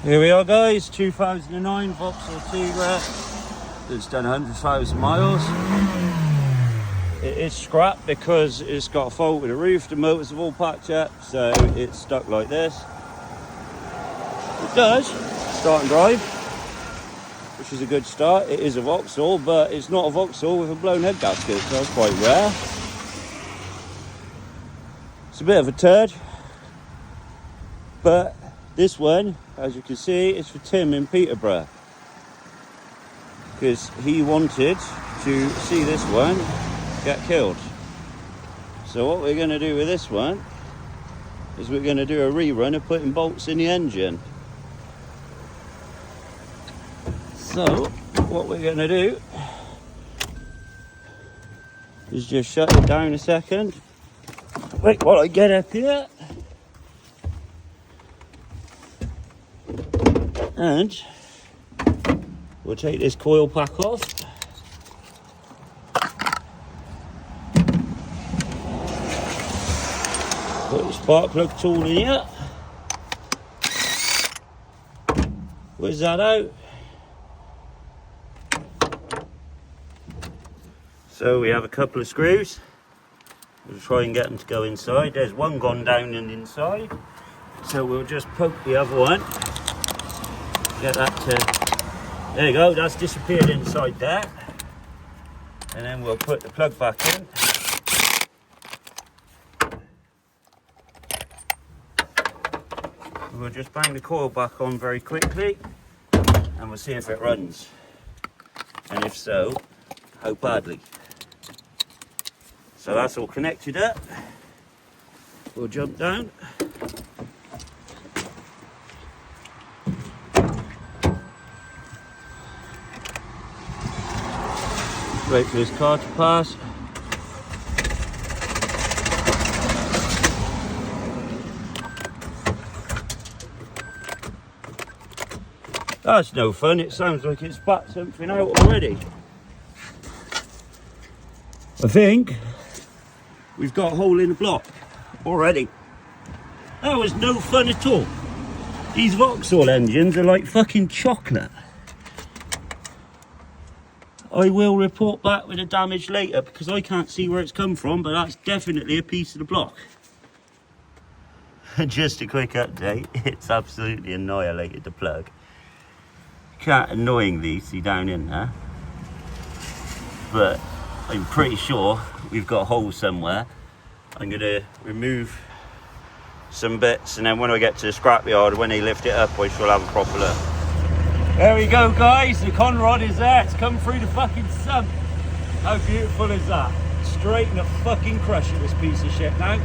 Here we are guys, 2009 Vauxhall Tigra. It's done 100,000 miles. It is scrap because it's got a fault with the roof. The motors have all packed up, so it's stuck like this. It does start and drive, which is a good start. It is a Vauxhall, but it's not a Vauxhall with a blown head gasket, so that's quite rare. It's a bit of a turd, but this one, as you can see, is for Tim in Peterborough, because he wanted to see this one get killed. So what we're going to do with this one is we're going to do a rerun of putting bolts in the engine. So what we're going to do is just shut it down a second. Wait while I get up here. And we'll take this coil pack off. Put the spark plug tool in here. Whiz that out. So we have a couple of screws. We'll try and get them to go inside. There's one gone down and inside. So we'll just poke the other one. Get that to, there you go, that's disappeared inside there. And then we'll put the plug back in. We'll just bang the coil back on very quickly and we'll see if it runs. And if so, how badly. So that's all connected up. We'll jump down. Wait for this car to pass. That's no fun. It sounds like it's spat something out already. I think we've got a hole in the block already. That was no fun at all. These Vauxhall engines are like fucking chocolate. I will report back with the damage later because I can't see where it's come from, but that's definitely a piece of the block. Just a quick update, it's absolutely annihilated the plug. Can't annoyingly see down in there, but I'm pretty sure we've got a hole somewhere. I'm going to remove some bits, and then when I get to the scrapyard, when they lift it up, I shall have a proper look. There we go guys, the conrod is there, it's come through the fucking sump. How beautiful is that? Straight in the fucking crush of this piece of shit now.